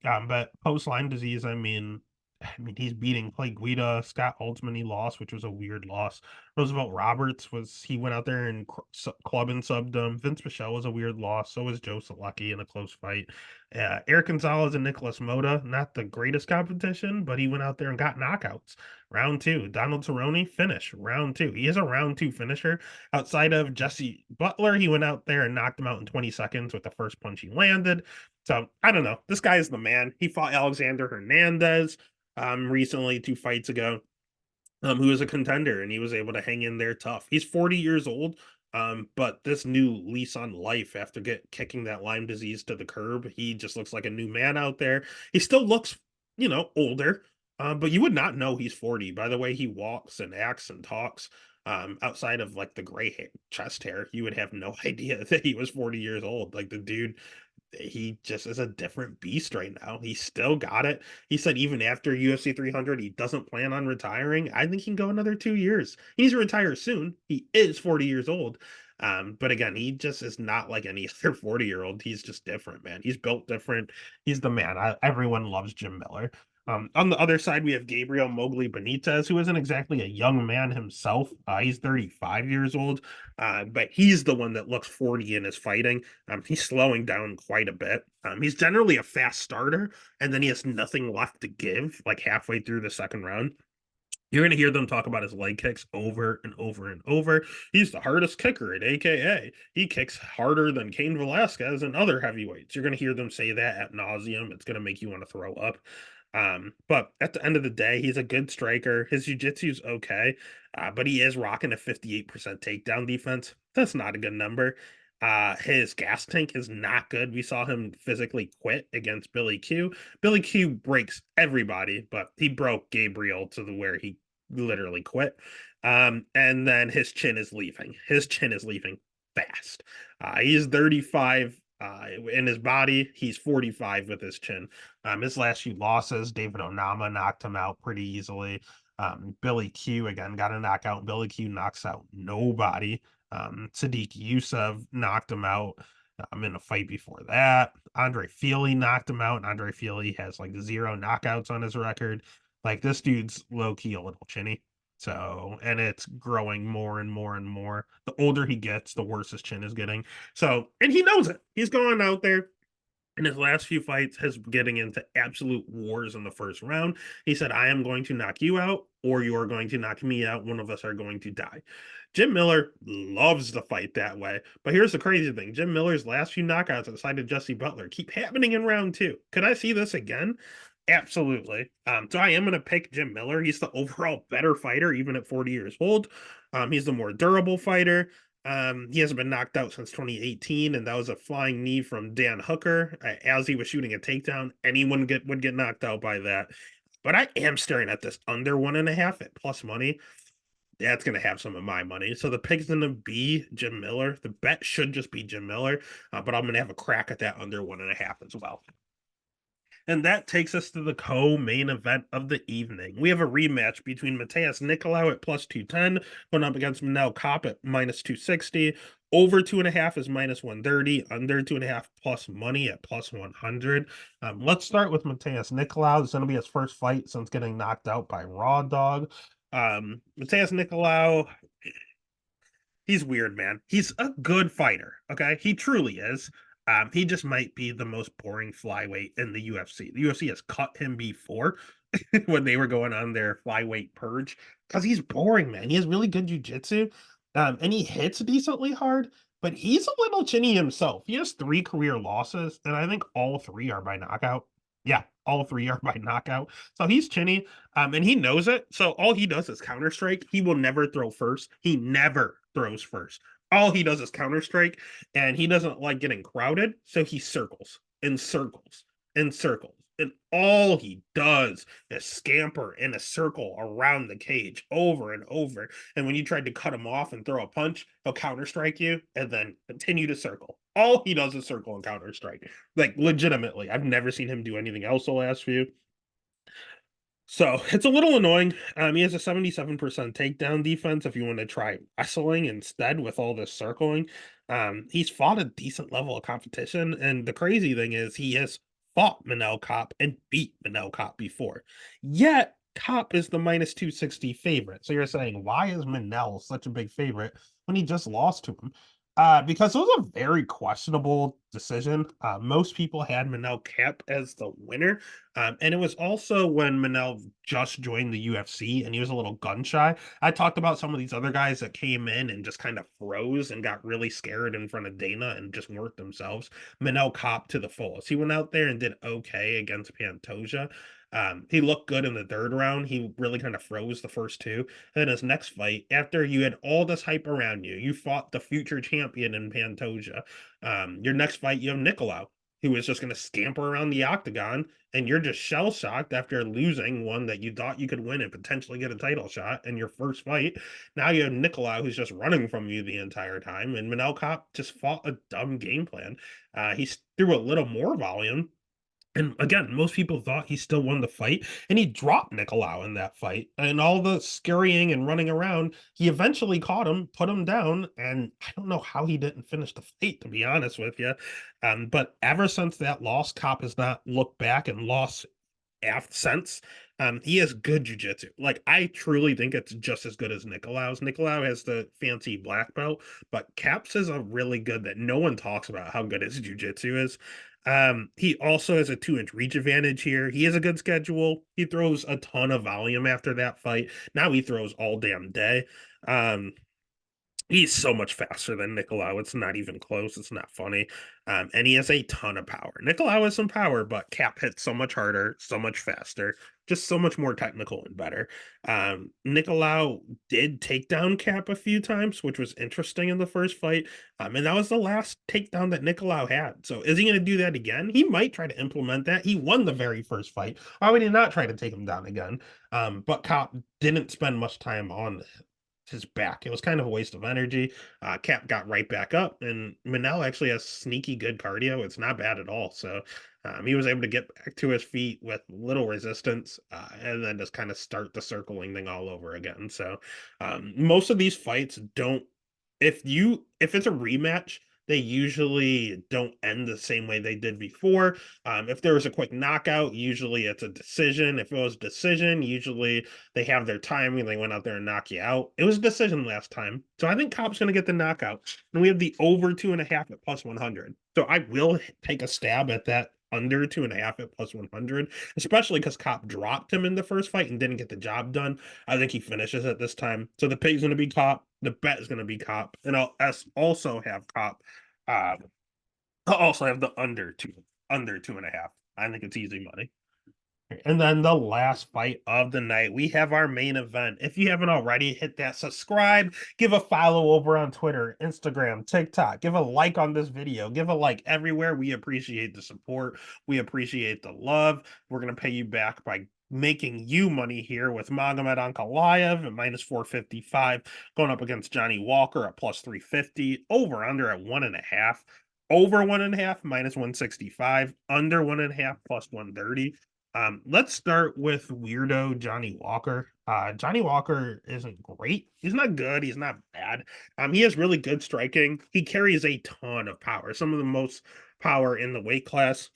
but post Lyme disease, I mean, he's beating Clay Guida, Scott Holtzman. He lost, which was a weird loss. Roosevelt Roberts he went out there and club and subbed him. Vince Michelle was a weird loss. So was Joe Selecki in a close fight. Eric Gonzalez and Nicholas Mota, not the greatest competition, but he went out there and got knockouts. Round 2, Donald Cerrone, finish. Round 2. He is a round 2 finisher. Outside of Jesse Butler, he went out there and knocked him out in 20 seconds with the first punch he landed. So I don't know. This guy is the man. He fought Alexander Hernandez recently 2 fights ago, who was a contender, and he was able to hang in there tough. He's 40 years old, but this new lease on life after kicking that Lyme disease to the curb, he just looks like a new man out there. He still looks, older, but you would not know he's 40 by the way he walks and acts and talks. Outside of like the gray chest hair, you would have no idea that he was 40 years old. Like the dude, he just is a different beast right now. He still got it. He said even after UFC 300, he doesn't plan on retiring. I think he can go another 2 years. He needs to retire soon. He is 40 years old. But again, he just is not like any other 40-year-old. He's just different, man. He's built different. He's the man. Everyone loves Jim Miller. On the other side, we have Gabriel Mowgli Benitez, who isn't exactly a young man himself. He's 35 years old, but he's the one that looks 40 in his fighting. He's slowing down quite a bit. He's generally a fast starter, and then he has nothing left to give, like halfway through the second round. You're going to hear them talk about his leg kicks over and over and over. He's the hardest kicker at AKA. He kicks harder than Cain Velasquez and other heavyweights. You're going to hear them say that ad nauseum. It's going to make you want to throw up. But at the end of the day, he's a good striker. His jiu-jitsu's okay, but he is rocking a 58% takedown defense. That's not a good number. His gas tank is not good. We saw him physically quit against Billy Q. Billy Q breaks everybody, but he broke Gabriel to the where he literally quit. And then his chin is leaving. His chin is leaving fast. He's 35 in his body. He's 45 with his chin. His last few losses, David Onama knocked him out pretty easily. Billy Q again got a knockout. Billy Q knocks out nobody. Sadiq Yusuf knocked him out in a fight before that. Andre Feely knocked him out. Andre Feely has like 0 knockouts on his record. Like this dude's low key a little chinny. So, and it's growing more and more and more. The older he gets, the worse his chin is getting. So, and he knows it. He's going out there in his last few fights has getting into absolute wars in the first round. He said, I am going to knock you out, or you are going to knock me out. One of us are going to die. Jim Miller loves the fight that way. But here's the crazy thing. Jim Miller's last few knockouts outside of Jesse Butler keep happening in round 2. Could I see this again? Absolutely. So I am going to pick Jim Miller. He's the overall better fighter, even at 40 years old. He's the more durable fighter. He hasn't been knocked out since 2018, and that was a flying knee from Dan Hooker as he was shooting a takedown. Anyone would get knocked out by that. But I am staring at this under 1.5 at plus money. That's going to have some of my money. So the pick's going to be Jim Miller. The bet should just be Jim Miller, but I'm going to have a crack at that under 1.5 as well. And that takes us to the co-main event of the evening. We have a rematch between Matheus Nicolau at plus 210, going up against Manel Kape at minus 260. Over 2.5 is minus 130. Under 2.5 plus money at plus 100. Let's start with Matheus Nicolau. This is going to be his first fight since getting knocked out by Raw Dog. Matheus Nicolau, he's weird, man. He's a good fighter, okay? He truly is. He just might be the most boring flyweight in the UFC. The UFC has cut him before when they were going on their flyweight purge because he's boring, man. He has really good jiu-jitsu, and he hits decently hard, but he's a little chinny himself. He has 3 career losses, and I think all 3 are by knockout. Yeah, all 3 are by knockout. So he's chinny, and he knows it. So all he does is counter strike. He will never throw first. He never throws first. All he does is counter strike, and he doesn't like getting crowded, so he circles and circles and circles. And all he does is scamper in a circle around the cage over and over. And when you tried to cut him off and throw a punch, he'll counter strike you and then continue to circle. All he does is circle and counter strike. Like, legitimately, I've never seen him do anything else the last few. So it's a little annoying. He has a 77% takedown defense if you want to try wrestling instead with all this circling. He's fought a decent level of competition, and the crazy thing is he has fought Manel Kape and beat Manel Kape before. Yet Kape is the minus 260 favorite. So you're saying, why is Manel such a big favorite when he just lost to him? Because it was a very questionable decision. Most people had Manel Kape as the winner. And it was also when Manel just joined the UFC and he was a little gun shy. I talked about some of these other guys that came in and just kind of froze and got really scared in front of Dana and just weren't themselves. Manel Kape to the fullest. He went out there and did okay against Pantoja. He looked good in the 3rd round. He really kind of froze the first 2. And then his next fight, after you had all this hype around you, you fought the future champion in Pantoja. Your next fight, you have Nicolau, who is just going to scamper around the octagon, and you're just shell-shocked after losing one that you thought you could win and potentially get a title shot in your first fight. Now you have Nicolau, who's just running from you the entire time, and Manel Kape just fought a dumb game plan. He threw a little more volume, and again, most people thought he still won the fight, and he dropped Nicolau in that fight. And all the scurrying and running around, he eventually caught him, put him down, and I don't know how he didn't finish the fight, to be honest with you. But ever since that loss, Kape has not looked back and lost since. He has good jiu-jitsu. Like, I truly think it's just as good as Nicolau's. Nicolau has the fancy black belt, but Caps is a really good that no one talks about how good his jiu-jitsu is. He also has a 2-inch reach advantage here. He has a good schedule. He throws a ton of volume after that fight. Now he throws all damn day. Um, He's so much faster than Nicolau. It's not even close. It's not funny. And he has a ton of power. Nicolau has some power, but Cap hits so much harder, so much faster, just so much more technical and better. Nicolau did take down Cap a few times, which was interesting in the first fight. And that was the last takedown that Nicolau had. So is he going to do that again? He might try to implement that. He won the very first fight. Why would he not try to take him down again? But Cap didn't spend much time on his back. It was kind of a waste of energy. Cap got right back up, and Manel actually has sneaky good cardio. It's not bad at all. So he was able to get back to his feet with little resistance, and then just kind of start the circling thing all over again. So most of these fights don't. If it's a rematch, they usually don't end the same way they did before. If there was a quick knockout, usually it's a decision. If it was a decision, usually they have their timing. They went out there and knock you out. It was a decision last time. So I think Cobb's going to get the knockout. And we have the over 2.5 at plus 100. So I will take a stab at that under 2.5 at plus 100, especially because Cobb dropped him in the first fight and didn't get the job done. I think he finishes it this time. So the pig's going to be Cobb. The bet is going to be Cobb. And I'll also have Cobb. Uh, I'll also have the under 2.5. I think it's easy money. And then the last fight of the night, we have our main event. If you haven't already, hit that subscribe, give a follow over on Twitter, Instagram, TikTok, give a like on this video, give a like everywhere. We appreciate the support. We appreciate the love. We're going to pay you back by making you money here with Magomed Ankalaev at minus 455, going up against Johnny Walker at plus 350, over under at 1.5. Over 1.5 minus 165, under 1.5 plus 130. Let's start with weirdo Johnny Walker. Johnny Walker isn't great. He's not good. He's not bad. He has really good striking. He carries a ton of power, some of the most power in the weight class.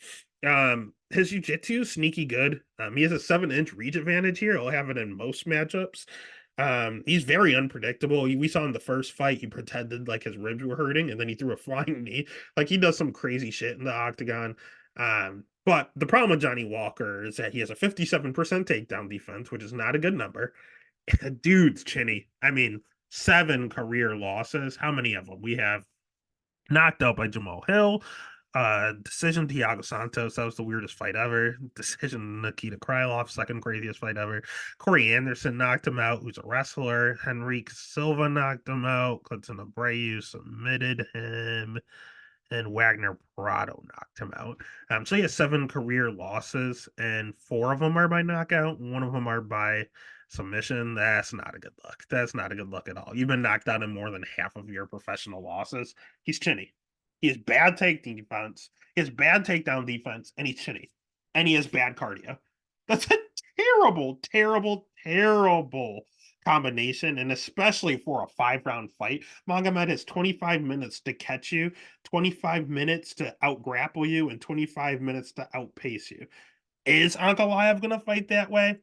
His jiu-jitsu is sneaky good. He has a 7-inch reach advantage here. He'll have it in most matchups. He's very unpredictable. We saw in the first fight, he pretended like his ribs were hurting, and then he threw a flying knee. Like he does some crazy shit in the octagon. But the problem with Johnny Walker is that he has a 57% takedown defense, which is not a good number. Dude's chinny. I mean, 7 career losses. How many of them? We have knocked out by Jamal Hill. Decision Thiago Santos. That was the weirdest fight ever. Decision Nikita Krylov. Second craziest fight ever. Corey Anderson knocked him out, who's a wrestler. Henrique Silva knocked him out. Clinton Abreu submitted him. And Wagner Prado knocked him out. So he has 7 career losses, and 4 of them are by knockout. 1 of them are by submission. That's not a good look. That's not a good look at all. You've been knocked out in more than half of your professional losses. He's chinny. He has bad takedown defense. He has bad takedown defense, and he's chinny. And he has bad cardio. That's a terrible, terrible, terrible combination, and especially for a 5-round fight. Magomed has 25 minutes to catch you, 25 minutes to out-grapple you, and 25 minutes to outpace you. Is Ankalaev going to fight that way?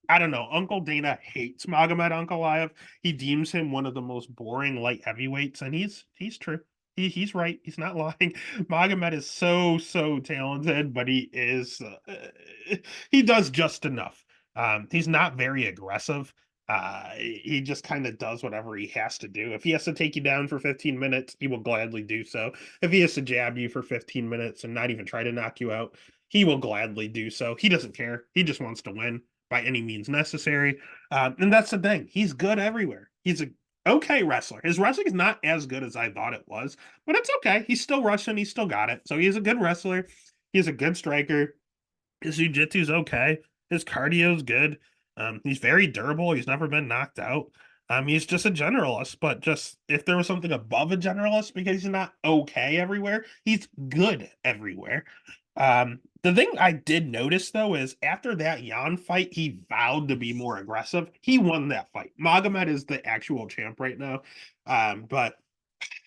I don't know. Uncle Dana hates Magomed Ankalaev. He deems him one of the most boring light heavyweights, and he's true. He's right. He's not lying. Magomed is so talented, but he does just enough. He's not very aggressive. He just kind of does whatever he has to do. If he has to take you down for 15 minutes, he will gladly do so. If he has to jab you for 15 minutes and not even try to knock you out, he will gladly do so. He doesn't care. He just wants to win by any means necessary. And that's the thing. He's good everywhere. He's a okay wrestler. His wrestling is not as good as I thought it was, but it's okay. He's still Russian. He's still got it. So he's a good wrestler. He's a good striker. His jiu-jitsu's okay. His cardio's good. He's very durable. He's never been knocked out. He's just a generalist, but just if there was something above a generalist, because he's not okay everywhere, he's good everywhere. The thing I did notice though is after that Jan fight, he vowed to be more aggressive. He won that fight. Magomed is the actual champ right now. But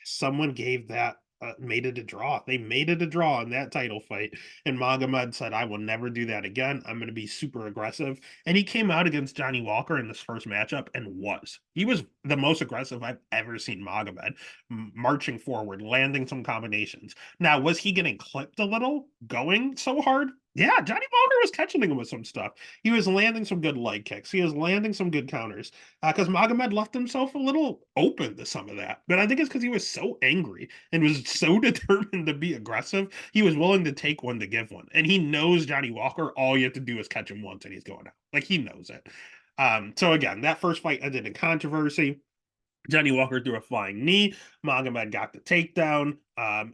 someone gave that made it a draw. They made it a draw in that title fight. And Magomed said, I will never do that again. I'm going to be super aggressive. And he came out against Johnny Walker in this first matchup and was. He was the most aggressive I've ever seen Magomed, marching forward, landing some combinations. Now, was he getting clipped a little, going so hard? Yeah, Johnny Walker was catching him with some stuff. He was landing some good leg kicks. He was landing some good counters because Magomed left himself a little open to some of that. But I think it's because he was so angry and was so determined to be aggressive. He was willing to take one to give one. And he knows Johnny Walker, all you have to do is catch him once and he's going out. Like he knows it. So again, that first fight ended in controversy. Johnny Walker threw a flying knee. Magomed got the takedown.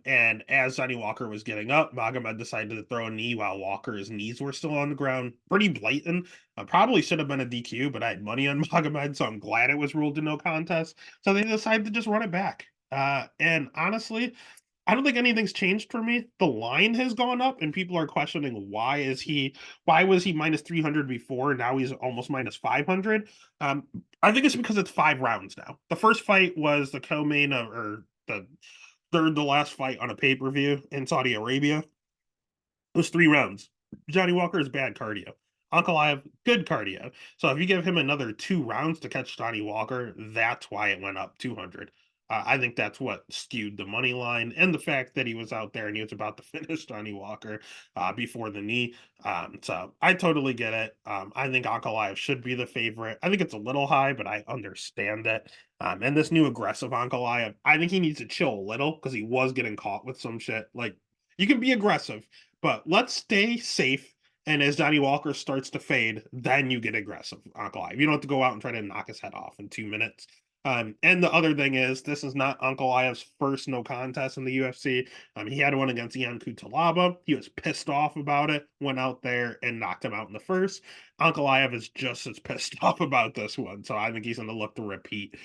And as Johnny Walker was getting up, Magomed decided to throw a knee while Walker's knees were still on the ground. Pretty blatant. Probably should have been a DQ, but I had money on Magomed, so I'm glad it was ruled a no contest. So they decided to just run it back. And honestly, I don't think anything's changed for me. The line has gone up, and people are questioning why was he minus 300 before, and now he's almost minus 500. I think it's because it's 5 rounds now. The first fight was the co-main or the third to last fight on a pay-per-view in Saudi Arabia. It was 3 rounds. Johnny Walker is bad cardio. Ankalaev, good cardio. So if you give him another 2 rounds to catch Johnny Walker, that's why it went up 200. I think that's what skewed the money line and the fact that he was out there and he was about to finish Johnny Walker before the knee. So I totally get it. I think Ankalaev should be the favorite. I think it's a little high, but I understand it. And this new aggressive Ankalaev, I think he needs to chill a little because he was getting caught with some shit. Like, you can be aggressive, but let's stay safe. And as Johnny Walker starts to fade, then you get aggressive, Ankalaev. You don't have to go out and try to knock his head off in 2 minutes. And the other thing is, this is not Ankalaev's first no contest in the UFC. He had one against Ian Cutelaba. He was pissed off about it, went out there and knocked him out in the first. Ankalaev is just as pissed off about this one, so I think he's going to look to repeat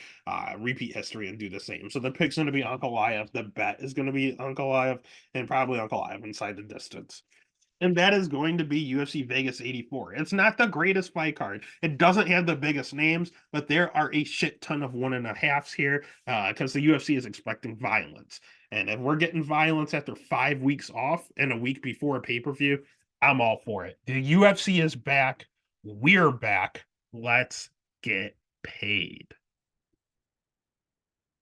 history and do the same. So the pick's going to be Ankalaev. The bet is going to be Ankalaev, and probably Ankalaev inside the distance. And that is going to be UFC Vegas 84. It's not the greatest fight card. It doesn't have the biggest names, but there are a shit ton of 1.5s here because the UFC is expecting violence. And if we're getting violence after 5 weeks off and a week before a pay-per-view, I'm all for it. The UFC is back. We're back. Let's get paid.